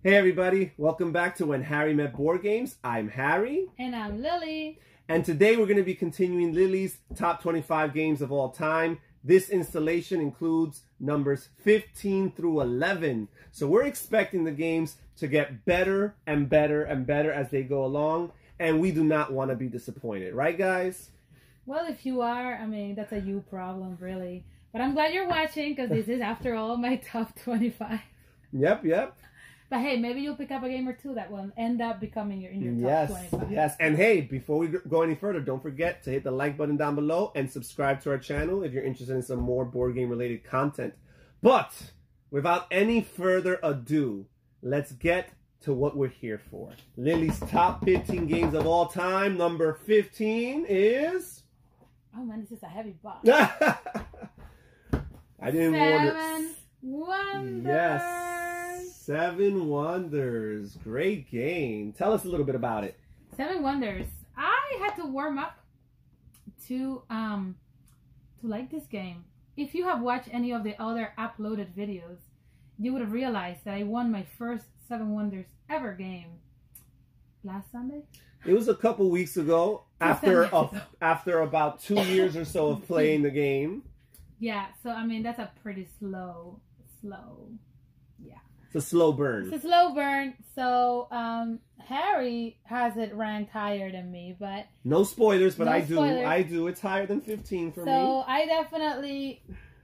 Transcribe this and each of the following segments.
Hey everybody, welcome back to When Harry Met Board Games. I'm Harry. And I'm Lily. And today we're going to be continuing Lily's top 25 games of all time. This installation includes numbers 15 through 11. So we're expecting the games to get better and better and better as they go along. And we do not want to be disappointed. Right, guys? Well, if you are, I mean, that's a you problem, really. But I'm glad you're watching because this is, after all, my top 25. Yep. But hey, maybe you'll pick up a game or two that will end up becoming in your top 25. Yes. And hey, before we go any further, don't forget to hit the like button down below and subscribe to our channel if you're interested in some more board game related content. But without any further ado, let's get to what we're here for. Lily's top 15 games of all time. Number 15 is... Oh man, this is a heavy box. I didn't order... Seven Wonders. Yes. Seven Wonders. Great game. Tell us a little bit about it. Seven Wonders. I had to warm up to like this game. If you have watched any of the other uploaded videos, you would have realized that I won my first Seven Wonders ever game last Sunday. It was a couple weeks ago after about 2 years or so of playing the game. Yeah, so I mean that's a pretty slow. Yeah. It's a slow burn. It's a slow burn. So Harry has it ranked higher than me, but no spoilers, but no I spoilers. do. It's higher than 15 for me. So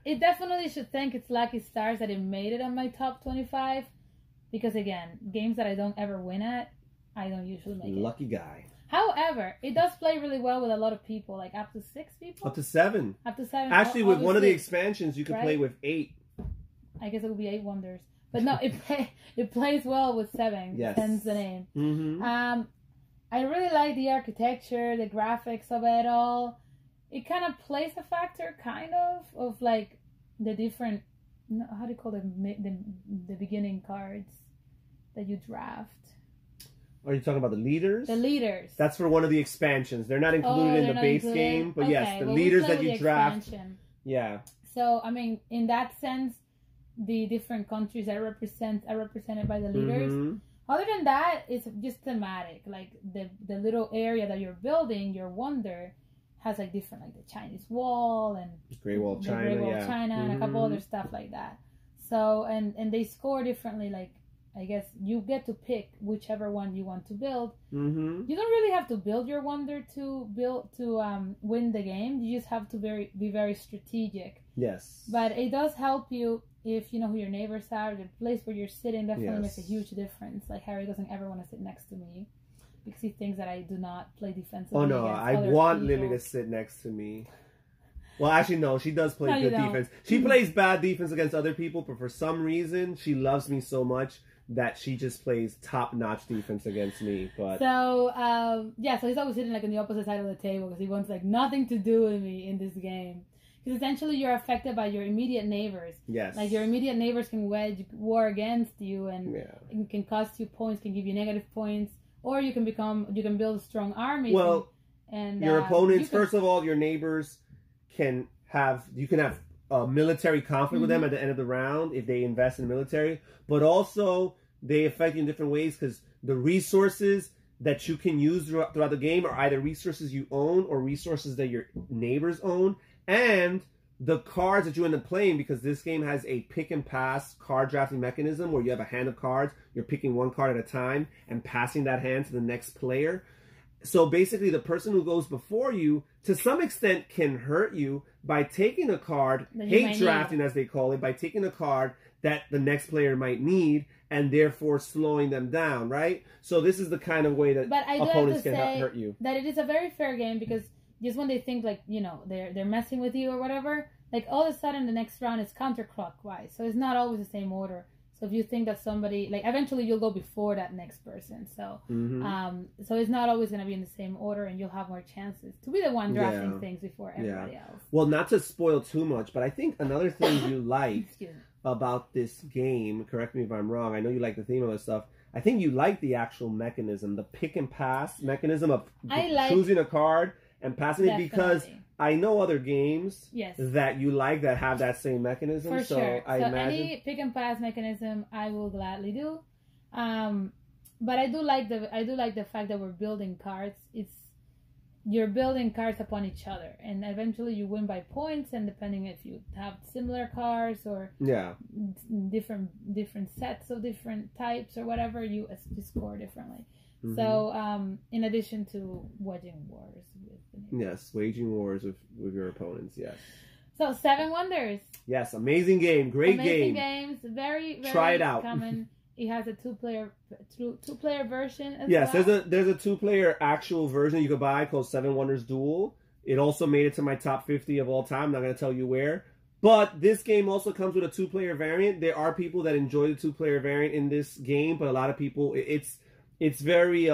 it definitely should thank its lucky stars that it made it on my top 25. Because again, games that I don't ever win at, I don't usually make it. Lucky guy. However, it does play really well with a lot of people, like up to 6 people. Up to 7. Up to 7. Actually, with one of the 6, expansions, you could right? play with 8. I guess it would be 8 Wonders. But no, it plays well with 7. Yes. Hence the name. Mm-hmm. I really like the architecture, the graphics of it all. It kind of plays a factor, of like the different, how do you call them, the beginning cards that you draft. Are you talking about the leaders? The leaders. That's for one of the expansions. They're not included in the base game, but okay, yes, the well, leaders that you the draft. expansion. Yeah. So I mean, in that sense, the different countries are represented by the leaders. Mm-hmm. Other than that, it's just thematic. Like the little area that you're building, your wonder, has like different, like the Chinese Wall and Great Wall of China, Great Wall of China, and a couple other stuff like that. So and they score differently. Like I guess you get to pick whichever one you want to build. Mm-hmm. You don't really have to build your wonder to win the game. You just have to be very strategic. Yes. But it does help you if you know who your neighbors are. The place where you're sitting definitely makes a Yes. huge difference. Like Harry doesn't ever want to sit next to me because he thinks that I do not play defensively. Oh no, I want Lily to sit next to me. Well, actually, no, she does play good defense. She plays bad defense against other people, but for some reason, she loves me so much that she just plays top-notch defense against me. But so so he's always sitting like on the opposite side of the table because he wants like nothing to do with me in this game. Because essentially you're affected by your immediate neighbors. Yes. Like your immediate neighbors can wage war against you and it can cost you points, can give you negative points, or you can build a strong army. Well, and your opponents, first of all, your neighbors you can have a military conflict with them at the end of the round if they invest in the military, but also they affect you in different ways because the resources that you can use throughout the game are either resources you own or resources that your neighbors own, and the cards that you end up playing, because this game has a pick and pass card drafting mechanism where you have a hand of cards, you're picking one card at a time and passing that hand to the next player. So basically the person who goes before you to some extent can hurt you by taking a card, hate drafting as they call it, by taking a card that the next player might need and therefore slowing them down, right? So this is the kind of way that opponents can hurt you. That it is a very fair game because just when they think like, you know, they're messing with you or whatever, like all of a sudden the next round is counterclockwise. So it's not always the same order. So if you think that somebody, like eventually you'll go before that next person. So so it's not always going to be in the same order and you'll have more chances to be the one drafting things before everybody else. Well, not to spoil too much, but I think another thing you like about this game, correct me if I'm wrong, I know you like the theme of this stuff, I think you like the actual mechanism, the pick and pass mechanism of choosing a card and passing it, because I know other games that you like that have that same mechanism. For sure. I imagine any pick and pass mechanism I will gladly do. But I do like the fact that we're building cards. You're building cards upon each other, and eventually you win by points. And depending if you have similar cards or different sets of different types or whatever, you score differently. Mm-hmm. So, in addition to waging wars waging wars with your opponents. Yes. So 7 Wonders. Yes, amazing game, great game. Amazing games, very try it out. Common. It has a two-player version as yes, well. there's a 2-player actual version you could buy called 7 Wonders Duel. It also made it to my top 50 of all time. I'm not going to tell you where. But this game also comes with a 2-player variant. There are people that enjoy the 2-player variant in this game, but a lot of people, it's very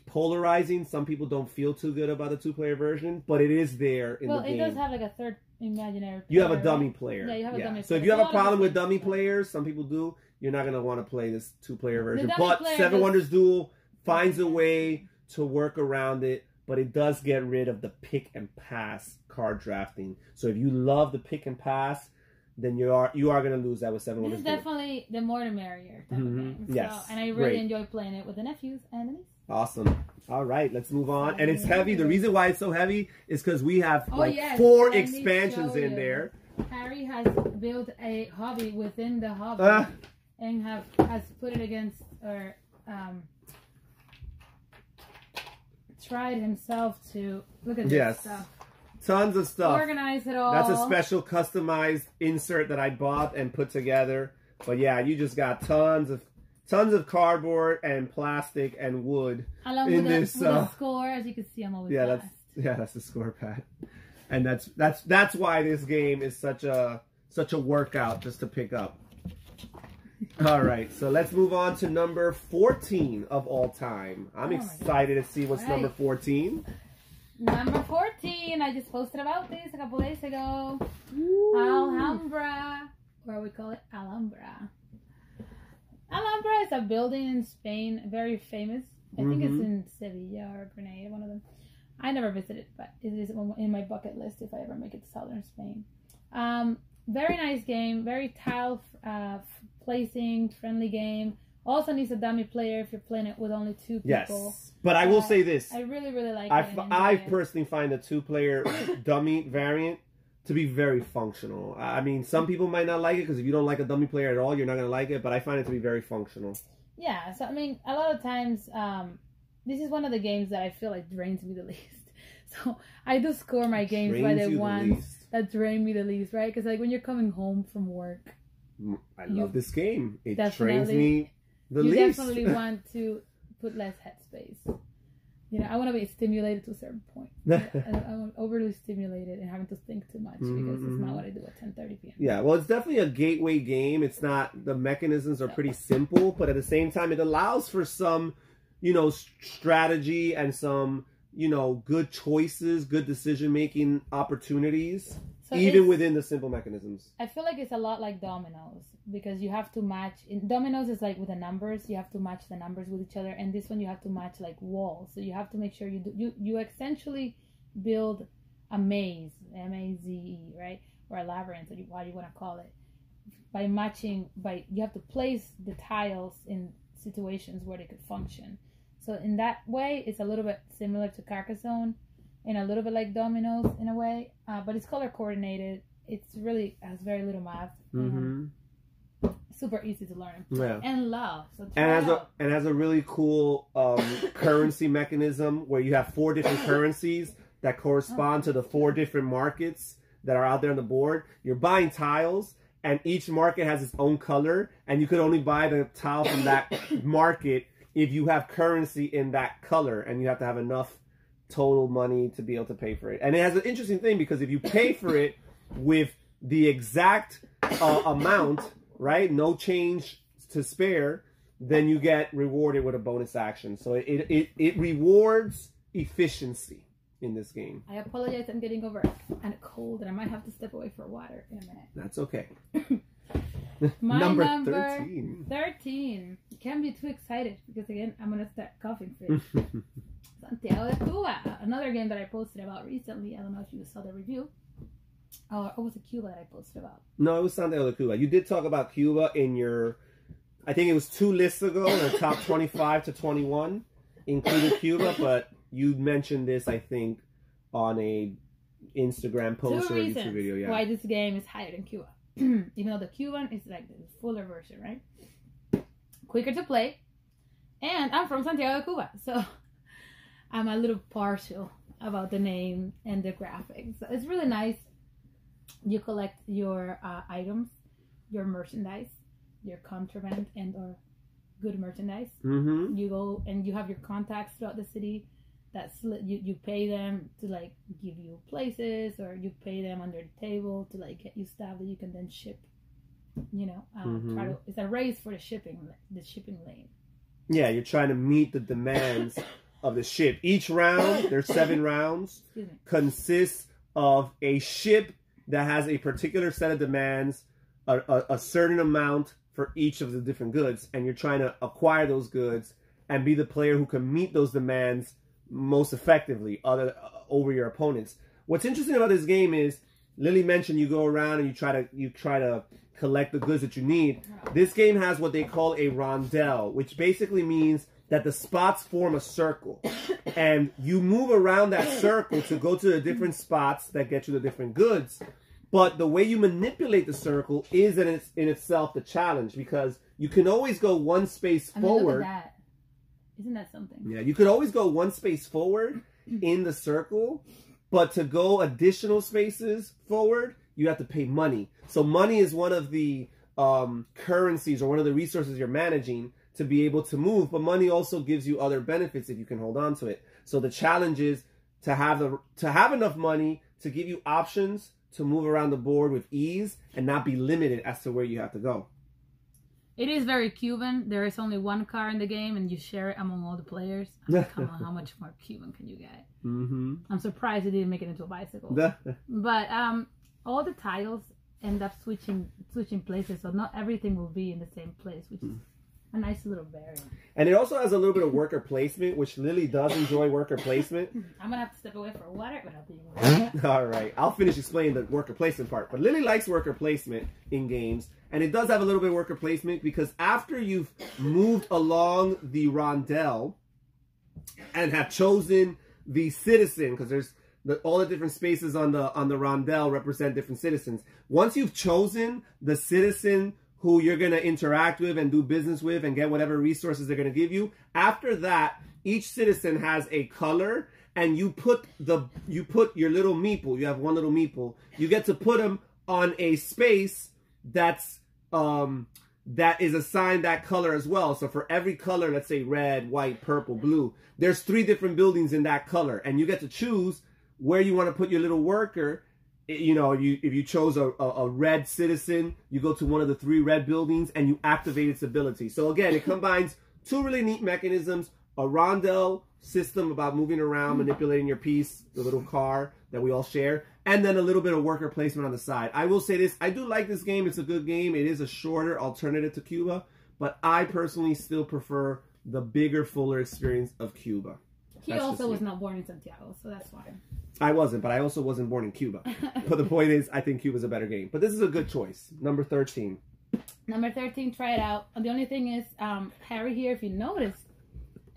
polarizing. Some people don't feel too good about the 2-player version, but it is there in the game. Well, it does have like a third imaginary player. You have a dummy player. Yeah, you have a dummy player. So if you have a problem with dummy players, some people do, you're not going to want to play this 2-player version. But 7 Wonders Duel finds a way to work around it, but it does get rid of the pick and pass card drafting. So if you love the pick and pass, then you are going to lose that with 7 Wonders Duel. This is definitely the more the merrier type of game. Yes. So, and I really enjoy playing it with the nephews and the niece. Awesome. All right, let's move on. And it's heavy. The reason why it's so heavy is because we have 4 expansions in there. Harry has built a hobby within the hobby and has put it against or tried himself to look at this stuff. Tons of stuff. Organize it all. That's a special customized insert that I bought and put together. But yeah, you just got tons of cardboard and plastic and wood along in with this. With a score, as you can see, I'm always last. That's the score pad, and that's why this game is such a workout just to pick up. All right, so let's move on to number 14 of all time. I'm excited to see what's number 14. Number 14, I just posted about this a couple days ago. Ooh. Alhambra, or we call it Alhambra. Alhambra is a building in Spain, very famous. I think it's in Sevilla or Granada, one of them. I never visited, but it is in my bucket list if I ever make it to southern Spain. Very nice game, very tile placing, friendly game. Also needs a dummy player if you're playing it with only 2 people. Yes, but I will say this. I really, really like it. I personally find the 2-player dummy variant to be very functional. I mean, some people might not like it because if you don't like a dummy player at all, you're not going to like it, but I find it to be very functional. Yeah, so I mean, a lot of times, this is one of the games that I feel like drains me the least. So I do score my games by the ones that drain me the least, right? Because like when you're coming home from work. I love this game. It drains me the least. You definitely want to put less headspace. You know, I want to be stimulated to a certain point. I'm overly stimulated and having to think too much because it's not what I do at 10:30 p.m. Yeah, well, it's definitely a gateway game. It's not, the mechanisms are pretty simple, but at the same time, it allows for some, strategy and some, good choices, good decision-making opportunities, so even within the simple mechanisms. I feel like it's a lot like dominoes because you have to match. In dominoes is like with the numbers, you have to match the numbers with each other, and this one you have to match like walls. So you have to make sure you essentially build a maze, M-A-Z-E, right, or a labyrinth, or what you want to call it, by matching. You have to place the tiles in situations where they could function. So in that way, it's a little bit similar to Carcassonne, and a little bit like dominoes in a way, but it's color coordinated. It's really has very little math. Super easy to learn and love. So and has a really cool currency mechanism where you have 4 different currencies that correspond to the 4 different markets that are out there on the board. You're buying tiles, and each market has its own color, and you could only buy the tile from that market if you have currency in that color, and you have to have enough total money to be able to pay for it. And it has an interesting thing because if you pay for it with the exact amount, right, no change to spare, then you get rewarded with a bonus action. So it rewards efficiency in this game. I apologize, I'm getting over a cold and I might have to step away for water in a minute. That's okay. Number 13. 13. You can't be too excited because again, I'm going to start coughing fit. Santiago de Cuba, another game that I posted about recently. I don't know if you saw the review. Or was it Cuba that I posted about? No, it was Santiago de Cuba. You did talk about Cuba in your... I think it was 2 lists ago, the top 25 to 21 included Cuba, but you mentioned this, I think, on a Instagram post or a YouTube video. Yeah. Why this game is higher than Cuba. Even though the Cuban is like the fuller version, right? Quicker to play. And I'm from Santiago de Cuba, so I'm a little partial about the name and the graphics. So it's really nice. You collect your items, your merchandise, your contraband and or good merchandise. Mm-hmm. You go and you have your contacts throughout the city. That's you pay them to like give you places, or you pay them under the table to like get you stuff that you can then ship. You know, it's a race for the shipping lane. Yeah, you're trying to meet the demands of the ship. Each round, there's 7 rounds, consists of a ship that has a particular set of demands, a certain amount for each of the different goods, and you're trying to acquire those goods and be the player who can meet those demands most effectively over your opponents. What's interesting about this game is, Lily mentioned you go around and you try to collect the goods that you need. This game has what they call a rondelle, which basically means that the spots form a circle, and you move around that circle to go to the different spots that get you the different goods. But the way you manipulate the circle is in itself the challenge, because you can always go one space forward. Look at that. Isn't that something? Yeah, you could always go one space forward in the circle, but to go additional spaces forward, you have to pay money. So money is one of the currencies or one of the resources you're managing to be able to move, but money also gives you other benefits if you can hold on to it. So the challenge is to have enough money to give you options to move around the board with ease and not be limited as to where you have to go. It is very Cuban. There is only one car in the game, and you share it among all the players. I mean, come on, how much more Cuban can you get? Mm-hmm. I'm surprised it didn't make it into a bicycle. But all the tiles end up switching places, so not everything will be in the same place, which is a nice little variant. And it also has a little bit of worker placement, which Lily does enjoy worker placement. I'm going to have to step away for water, but I'll be all right. I'll finish explaining the worker placement part. But Lily likes worker placement in games, and it does have a little bit of worker placement because after you've moved along the rondelle and have chosen the citizen, because there's all the different spaces on the rondelle represent different citizens. Once you've chosen the citizen who you're going to interact with and do business with and get whatever resources they're going to give you, after that, each citizen has a color, and you put your little meeple. You have one little meeple. You get to put them on a space that is assigned that color as well. So for every color, let's say red, white, purple, blue, there's 3 different buildings in that color, and you get to choose where you want to put your little worker. You know, if you chose a red citizen, you go to one of the 3 red buildings and you activate its ability. So again, it combines 2 really neat mechanisms: a rondelle system about moving around, manipulating your piece, the little car that we all share, and then a little bit of worker placement on the side. I will say this, I do like this game. It's a good game. It is a shorter alternative to Cuba, but I personally still prefer the bigger, fuller experience of Cuba. He also was not born in Santiago, so that's why. I wasn't, but I also wasn't born in Cuba. But the point is, I think Cuba's a better game. But this is a good choice. Number 13. Number 13, try it out. The only thing is, Harry here, if you notice,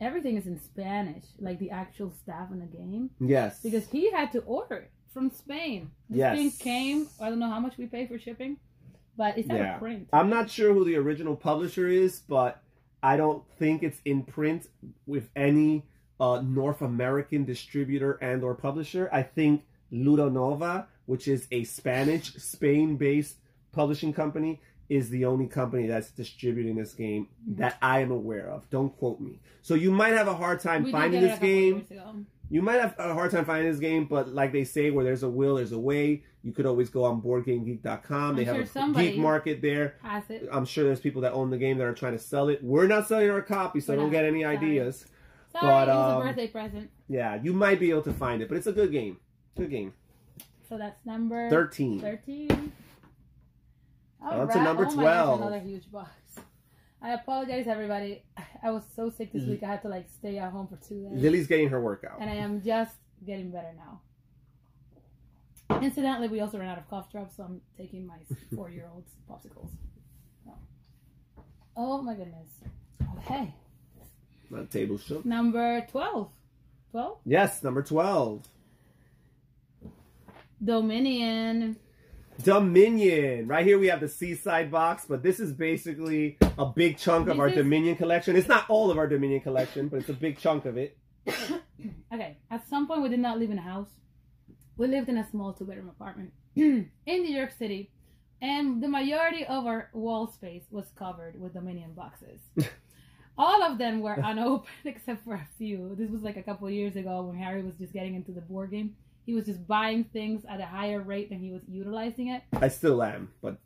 everything is in Spanish, like the actual staff in the game. Yes. Because he had to order it from Spain. This thing came, I don't know how much we pay for shipping, but it's out of print. I'm not sure who the original publisher is, but I don't think it's in print with any North American distributor and or publisher. I think Ludonova, which is a Spain-based publishing company, is the only company that's distributing this game that I am aware of. Don't quote me. So you might have a hard time finding this game. You might have a hard time finding this game, but like they say, where there's a will, there's a way. You could always go on BoardGameGeek.com. They have a geek market there. I'm sure there's people that own the game that are trying to sell it. We're not selling our copy, so don't get any ideas. Sorry, but, it was a birthday present. Yeah, you might be able to find it, but it's a good game. Good game. So that's number 13. 13. On to number 12. Gosh, another huge box. I apologize, everybody. I was so sick this week. I had to like stay at home for 2 days. Lily's getting her workout, and I am just getting better now. Incidentally, we also ran out of cough drops, so I'm taking my 4-year-old's popsicles. So. Oh my goodness. Okay. My table shook. Number 12. 12? Yes, number 12. Dominion. Dominion. Right here we have the Seaside box, but this is basically a big chunk of our Dominion collection. It's not all of our Dominion collection, but it's a big chunk of it. Okay, at some point we did not live in a house. We lived in a small 2-bedroom apartment in New York City, and the majority of our wall space was covered with Dominion boxes. All of them were unopened except for a few. This was like a couple of years ago when Harry was just getting into the board game. He was just buying things at a higher rate than he was utilizing it. I still am, but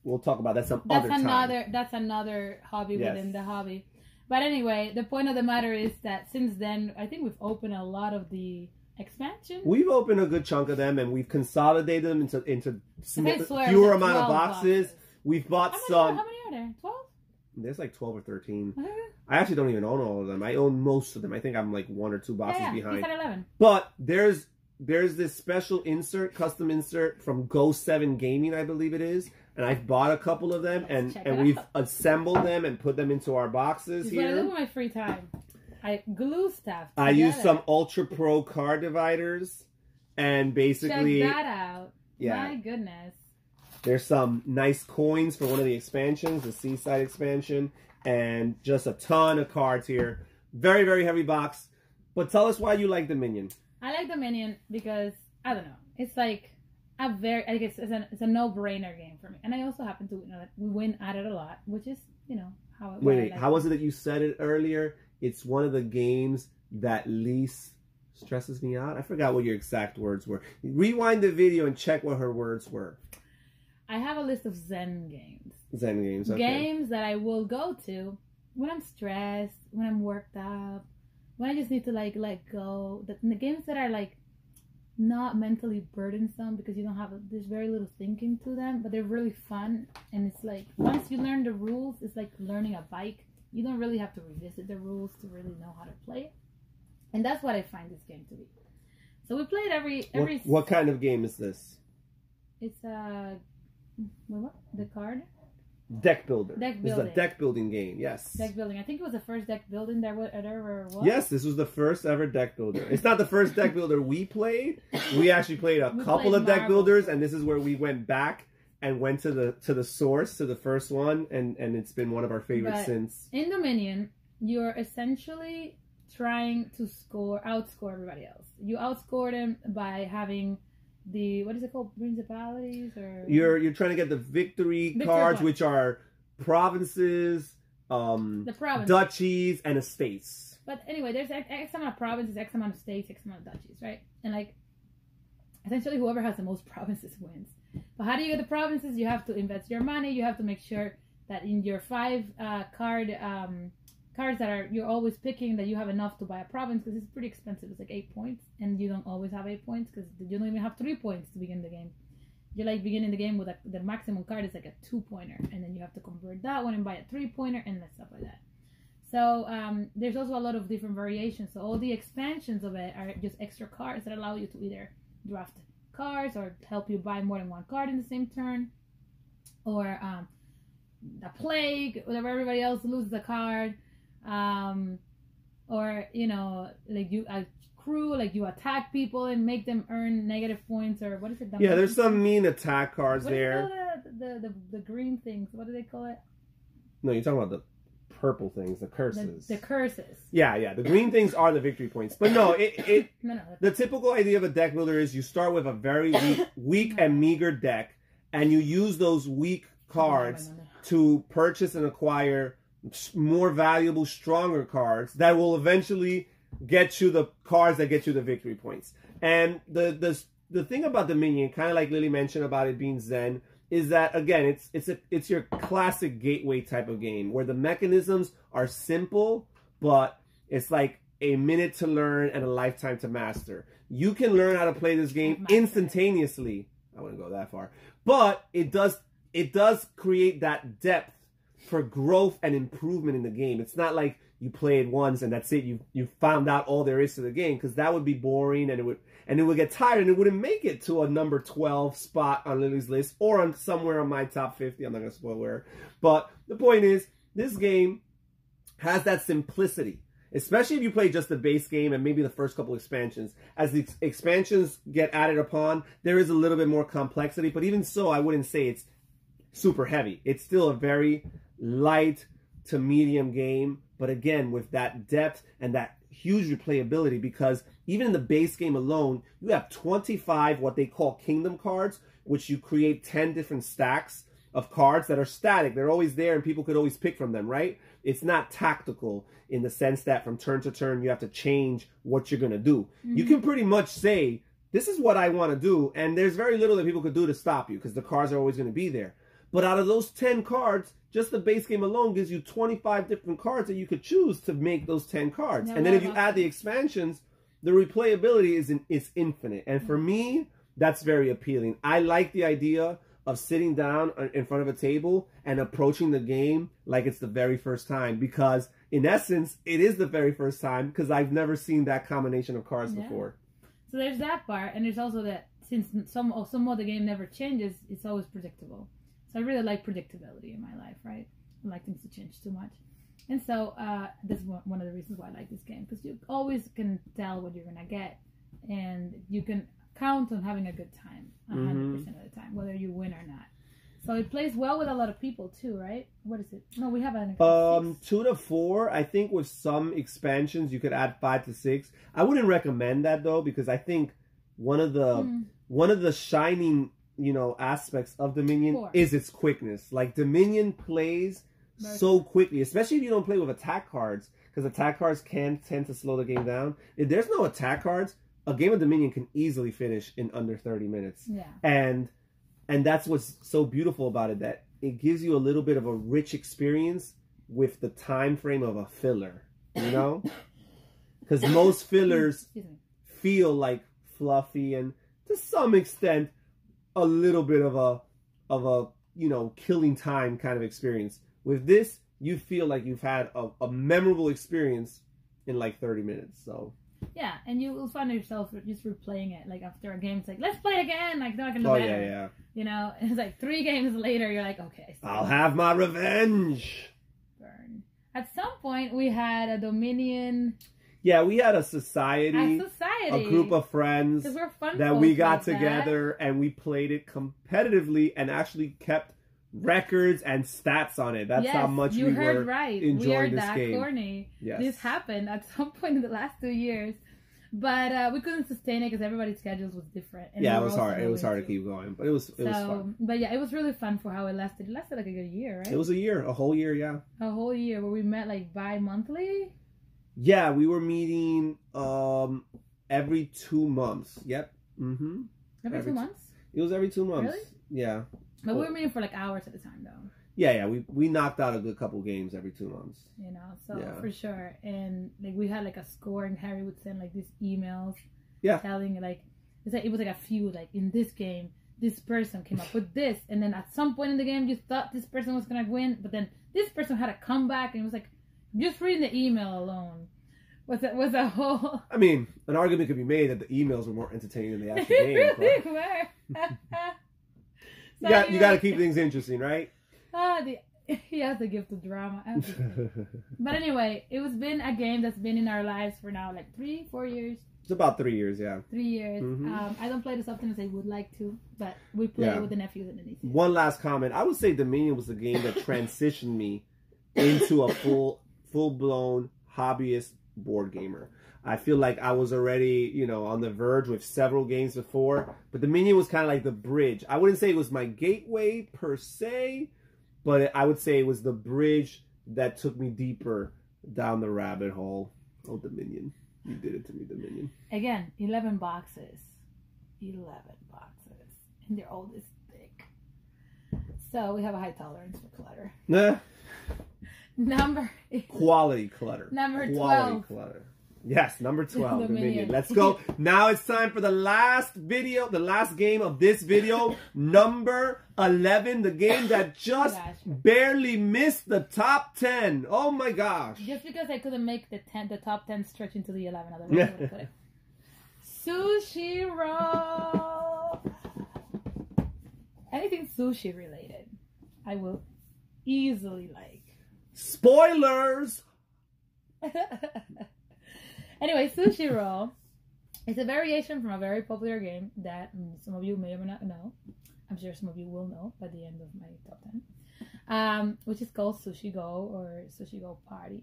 we'll talk about that some other time. That's another hobby within the hobby. But anyway, the point of the matter is that since then, I think we've opened a lot of the expansions. We've opened a good chunk of them, and we've consolidated them into fewer amount of boxes. We've bought some. How many are there? 12? There's like 12 or 13. I actually don't even own all of them. I own most of them. I think I'm like 1 or 2 boxes behind. You said 11. But there's this special custom insert from Go 7 Gaming, I believe it is. And I've bought a couple of them, and we've assembled them and put them into our boxes here. What I do in my free time. I glue stuff together. I use some Ultra Pro card dividers, and basically... Check that out. Yeah. My goodness. There's some nice coins for one of the expansions, the Seaside expansion, and just a ton of cards here. Very, very heavy box. But tell us why you like Dominion. I like Dominion because, I don't know, it's like it's a no-brainer game for me. And I also happen to win at it a lot, which is, how it Wait, how was it that you said it earlier? It's one of the games that least stresses me out. I forgot what your exact words were. Rewind the video and check what her words were. I have a list of Zen games. Zen games, okay. Games that I will go to when I'm stressed, when I'm worked up, when I just need to let go. The games that are not mentally burdensome because there's very little thinking to them, but they're really fun. And it's like, once you learn the rules, it's like learning a bike. You don't really have to revisit the rules to really know how to play it. And that's what I find this game to be. So we play it every... What kind of game is this? It's the card? Deck builder. Deck building. This is a deck building game, yes. Deck building. I think it was the first deck building there ever was. Yes, this was the first ever deck builder. It's not the first deck builder we played. We actually played a couple of deck builders, and this is where we went back and went to the source, to the first one, and it's been one of our favorites since. In Dominion, you're essentially trying to outscore everybody else. You outscore them by having what is it called? Principalities? Or you're trying to get the victory cards, which are provinces, duchies, and estates. But anyway, there's X amount of provinces, X amount of states, X amount of duchies, right? And essentially whoever has the most provinces wins. But how do you get the provinces? You have to invest your money. You have to make sure that in your 5 cards that you're always picking, that you have enough to buy a province, because it's pretty expensive. It's like 8 points, and you don't always have 8 points because you don't even have 3 points to begin the game. You're beginning the game with the maximum card is like a 2-pointer, and then you have to convert that one and buy a 3-pointer and stuff like that. So there's also a lot of different variations. So all the expansions of it are just extra cards that allow you to either draft cards or help you buy more than 1 card in the same turn, or a plague, whenever everybody else loses a card. Or a crew, you attack people and make them earn negative points, or what is it? Yeah, there's some mean attack cards there. The green things, what do they call it? No, you're talking about the purple things, the curses. The curses. Yeah, the green things are the victory points. But no, the typical idea of a deck builder is you start with a very weak and meager deck, and you use those weak cards to purchase and acquire more valuable, stronger cards that will eventually get you the cards that get you the victory points. And the thing about Dominion, kind of like Lily mentioned about it being Zen, is that again it's your classic gateway type of game where the mechanisms are simple, but it's like a minute to learn and a lifetime to master. You can learn how to play this game instantaneously. I wouldn't go that far, but it does create that depth for growth and improvement in the game. It's not like you play it once and that's it. You found out all there is to the game, because that would be boring and it would get tired and it wouldn't make it to a number 12 spot on Lily's list or on somewhere on my top 50. I'm not gonna spoil where. But the point is, this game has that simplicity. Especially if you play just the base game and maybe the first couple expansions. As the expansions get added upon, there is a little bit more complexity. But even so, I wouldn't say it's super heavy. It's still a very light to medium game. But again, with that depth and that huge replayability, because even in the base game alone, you have 25 what they call kingdom cards, which you create 10 different stacks of cards that are static. They're always there and people could always pick from them, right? It's not tactical in the sense that from turn to turn, you have to change what you're going to do. You can pretty much say, this is what I want to do, and there's very little that people could do to stop you because the cards are always going to be there. But out of those 10 cards, just the base game alone gives you 25 different cards that you could choose to make those 10 cards. And then if you add the expansions, the replayability is infinite. And for me, that's very appealing. I like the idea of sitting down in front of a table and approaching the game like it's the very first time, because in essence, it is the very first time because I've never seen that combination of cards before. So there's that part, and there's also that since some of the game never changes, it's always predictable. So I really like predictability in my life, right? I like things to change too much. And so this is one of the reasons why I like this game, because you always can tell what you're going to get, and you can count on having a good time 100% of the time, whether you win or not. So it plays well with a lot of people too, right? What is it? No, we have an 2 to 4. I think with some expansions you could add 5 to 6. I wouldn't recommend that though, because I think one of the shining, aspects of Dominion is its quickness. Like Dominion plays so quickly, especially if you don't play with attack cards, because attack cards can tend to slow the game down. If there's no attack cards, a game of Dominion can easily finish in under 30 minutes. Yeah. And that's what's so beautiful about it, that it gives you a little bit of a rich experience with the time frame of a filler, Because most fillers feel like fluffy and to some extent a little bit of a killing time kind of experience. With this, you feel like you've had a memorable experience in like 30 minutes. So yeah, and you will find yourself just replaying it. Like after a game, it's like, let's play it again. Like, no, I can do better. Yeah. And it's like 3 games later, you're like, okay, I'll have my revenge. Burn. At some point, we had a Dominion. Yeah, we had a society. A group of friends that we got together and we played it competitively and actually kept records and stats on it. That's how much we were enjoying this game. Corny. Yes. This happened at some point in the last 2 years, but we couldn't sustain it because everybody's schedules was different. And it was hard. It was hard to keep going, but it was fun. But yeah, it was really fun for how it lasted. It lasted like a good year, right? It was a whole year, yeah. A whole year where we met like bi-monthly. Yeah, we were meeting every 2 months. Yep. Every 2 months? It was every 2 months. Really? Yeah. But we were meeting for like hours at a time, though. Yeah. We knocked out a good couple games every 2 months. For sure. And like we had like a score, and Harry would send like these emails, telling like it was like a feud. Like in this game, this person came up with this, and then at some point in the game, you thought this person was gonna win, but then this person had a comeback, and it was like just reading the email alone was a whole. I mean, an argument could be made that the emails were more entertaining than the actual game. They were. You got to keep things interesting, right? He has the gift of drama. But anyway, it's been a game that's been in our lives for now like 3-4 years. It's about 3 years, yeah. 3 years. I don't play it as often as I would like to, but we play it with the nephews and the nieces. One last comment. I would say Dominion was the game that transitioned me into a full-blown hobbyist board gamer. I feel like I was already, on the verge with several games before, but Dominion was kind of like the bridge. I wouldn't say it was my gateway per se, but I would say it was the bridge that took me deeper down the rabbit hole. Oh, Dominion. You did it to me, Dominion. Again, 11 boxes. 11 boxes. And they're all this thick. So we have a high tolerance for clutter. Quality clutter. Number 12. Quality clutter. Yes, number 12, Dominion. Let's go. Now it's time for the last video, the last game of this video. Number 11, the game that just barely missed the top 10. Oh my gosh. Just because I couldn't make the top 10 stretch into the 11. Otherwise I would have put it. Sushi Roll. Anything sushi related, I will easily like. Spoilers! Anyway, Sushi Roll is a variation from a very popular game that some of you may or may not know. I'm sure some of you will know by the end of my top 10. Which is called Sushi Go or Sushi Go Party.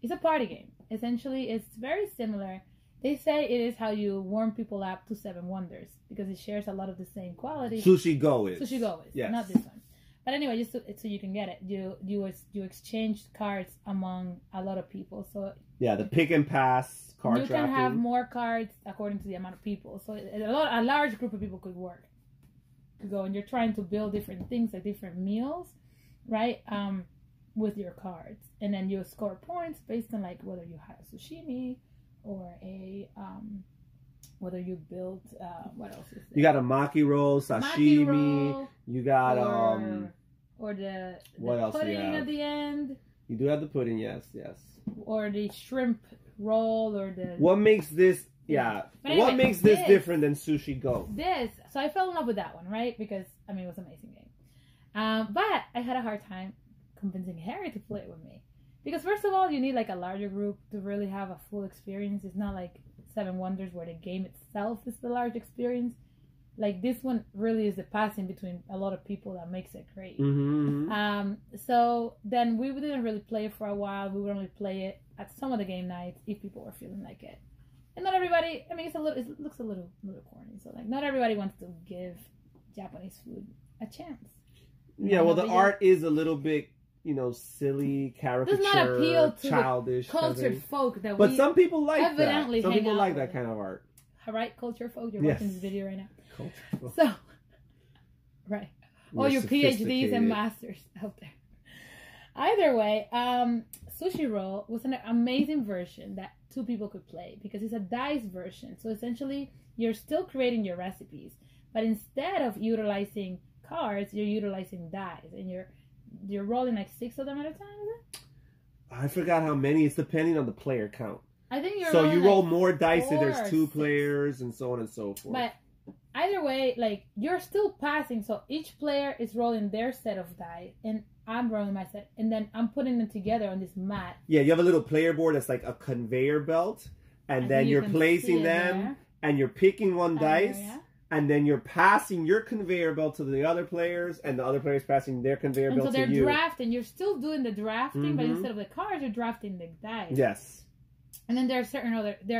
It's a party game. Essentially, it's very similar. They say it is how you warm people up to Seven Wonders because it shares a lot of the same qualities. Sushi Go is. Sushi Go is, yes. Not this one. But anyway, just so you can get it, you exchange cards among a lot of people. So yeah, the pick and pass card you drafting. can have more cards according to the amount of people. So a large group of people could work. To go and you're trying to build different things like different meals, right? With your cards, and then you score points based on like whether you had a sashimi or a whether you built what else is there? You got a maki roll, sashimi. Maki roll, you got or the what else pudding at the end. You do have the pudding, yes. Or the shrimp roll, or the what makes this Anyway, what makes this different than Sushi Go? So I fell in love with that one, right? Because I mean it was an amazing game. But I had a hard time convincing Harry to play it with me. Because first of all, you need like a larger group to really have a full experience. It's not like Seven Wonders where the game itself is the large experience. Like this one really is the passing between a lot of people that makes it great. Mm-hmm. So then we didn't really play it for a while. We would only play it at some of the game nights if people were feeling like it. And not everybody, I mean, it looks a little corny. So like not everybody wants to give Japanese food a chance. Yeah, well the art is a little bit, silly, caricature, does not appeal to childish, cultured folk that but some people like evidently that. Some people like that with. Kind of art. All right, culture folk, you're Yes. watching this video right now. Culture folk. So, right, all your PhDs sophisticated. and masters out there. Either way, Sushi Roll was an amazing version that two people could play because it's a dice version. So essentially, you're still creating your recipes, but instead of utilizing cards, you're utilizing dice, and you're rolling like 6 of them at a time. Is it? I forgot how many. It's depending on the player count. I think you're. So you roll like more dice if 4 there's or 2 6. players and so on and so forth. But either way, like you're still passing. So each player is rolling their set of dice, and I'm rolling my set, and then I'm putting them together on this mat. Yeah, you have a little player board that's like a conveyor belt, and then you're placing them, and you're picking one dice, and then you're passing your conveyor belt to the other players, and the other players passing their conveyor belt to you. So they're drafting. You're still doing the drafting, but instead of the cards, you're drafting the dice. Yes. And then there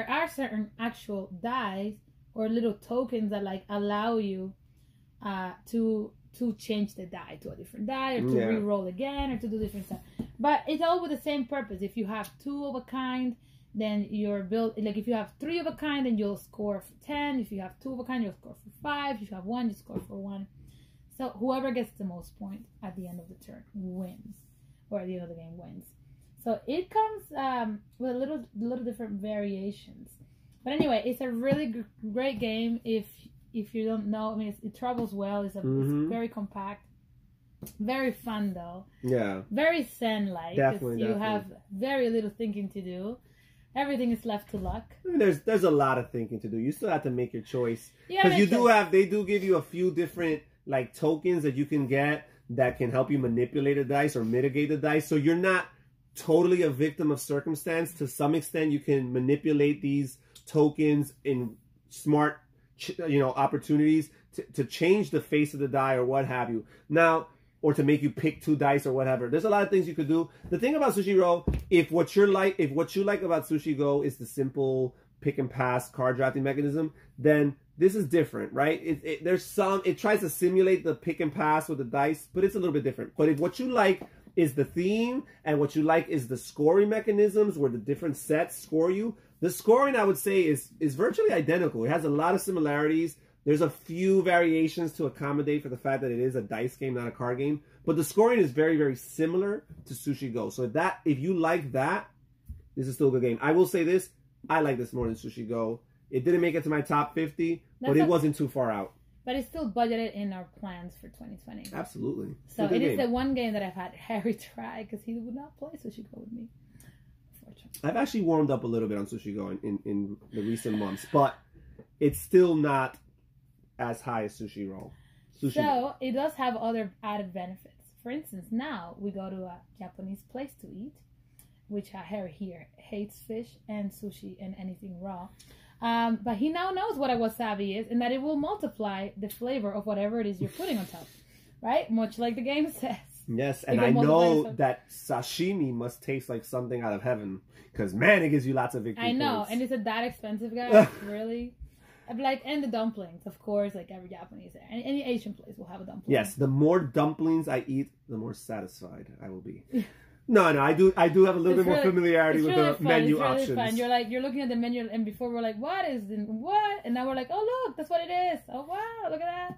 are certain actual dice or little tokens that like allow you to change the die to a different die, or to re-roll again, or to do different stuff. But it's all with the same purpose. If you have 2 of a kind, then you're built like if you have 3 of a kind, then you'll score for 10. If you have 2 of a kind, you'll score for 5. If you have 1, you score for 1. So whoever gets the most points at the end of the turn wins, or at the end of the game wins. So it comes with a little different variations. But anyway, it's a really great game. If you don't know, I mean, it travels well. It's very compact, very fun though. Yeah. Very Zen-like. Definitely. You have very little thinking to do. Everything is left to luck. I mean, there's a lot of thinking to do. You still have to make your choice. Yeah, Because they do give you a few different like tokens that you can get that can help you manipulate the dice or mitigate the dice. So you're not totally a victim of circumstance. To some extent, you can manipulate these tokens in smart, opportunities to change the face of the die or what have you. Now, or to make you pick 2 dice or whatever. There's a lot of things you could do. The thing about Sushi Roll, if what you like about Sushi Go is the simple pick and pass card drafting mechanism, then this is different, right? It tries to simulate the pick and pass with the dice, but it's a little bit different. But if what you like is the theme and what you like is the scoring mechanisms where the different sets score you, the scoring I would say is virtually identical. It has a lot of similarities. There's a few variations to accommodate for the fact that it is a dice game, not a card game. But the scoring is very, very similar to Sushi Go. So if you like that, this is still a good game. I will say this, I like this more than Sushi Go. It didn't make it to my top 50, but it wasn't too far out. But it's still budgeted in our plans for 2020. Absolutely. So it is the one game that I've had Harry try because he would not play Sushi Go with me. Unfortunately. I've actually warmed up a little bit on Sushi Go in the recent months, but it's still not as high as Sushi Roll. So it does have other added benefits. for instance, now we go to a Japanese place to eat, which Harry here hates fish and sushi and anything raw. But he now knows what a wasabi is and that it will multiply the flavor of whatever it is you're putting on top, right? Much like the game says. Yes, and I know that sashimi must taste like something out of heaven because, man, it gives you lots of victory I know, points. and is it that expensive, guys? Really? Like, and the dumplings, of course, like every Japanese there. Any Asian place will have a dumpling. Yes, the more dumplings I eat, the more satisfied I will be. No, I do have a little bit more familiarity with the menu options. Fun. You're looking at the menu, and before we're like, what? And now we're like, oh look, that's what it is. Oh wow, look at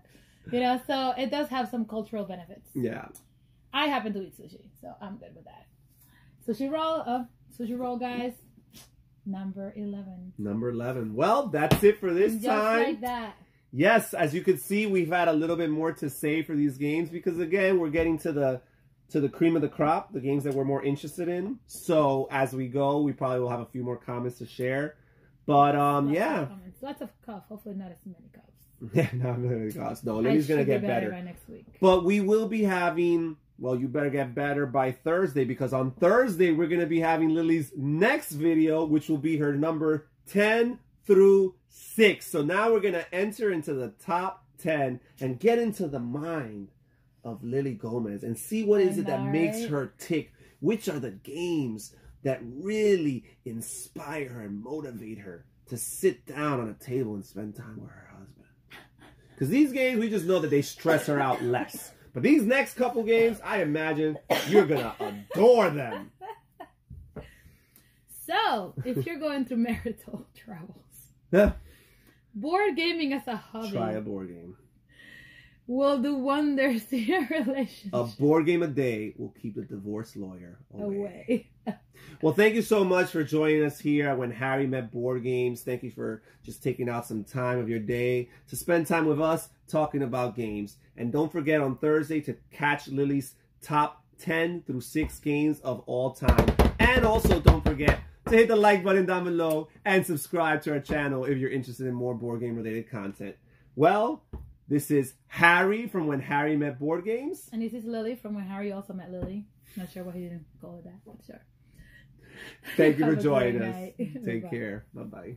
that. So it does have some cultural benefits. Yeah. I happen to eat sushi, so I'm good with that. Sushi roll, guys. Number 11. Number 11. Well, that's it for this time. Just like that. Yes, as you can see, we've had a little bit more to say for these games because, again, we're getting to the cream of the crop, the games that we're more interested in. So as we go, we probably will have a few more comments to share. But yeah. Lots of cuff. Hopefully not as many cuffs. Yeah, not many cuffs. No, Lily's going to get better by next week. But we will be having... Well, you better get better by Thursday because on Thursday, we're going to be having Lily's next video, which will be her number 10 through 6. So now we're going to enter into the top 10 and get into the mind of Lily Gomez and see what is it that makes her tick. Which are the games that really inspire her and motivate her to sit down on a table and spend time with her husband. Because these games, we just know that they stress her out less. But these next couple games, I imagine you're going to adore them. So, if you're going through marital troubles, board gaming as a hobby. Try a board game. Will do wonders to your relationship. A board game a day will keep the divorce lawyer away. Well, thank you so much for joining us here at When Harry Met Board Games. Thank you for just taking out some time of your day to spend time with us talking about games. And don't forget on Thursday to catch Lily's top 10 through 6 games of all time. And also don't forget to hit the like button down below and subscribe to our channel if you're interested in more board game related content. Well, this is Harry from When Harry Met Board Games. And this is Lily from When Harry Also Met Lily. Not sure why he didn't call it that, but sure. Thank you for joining us. Take care. Bye-bye.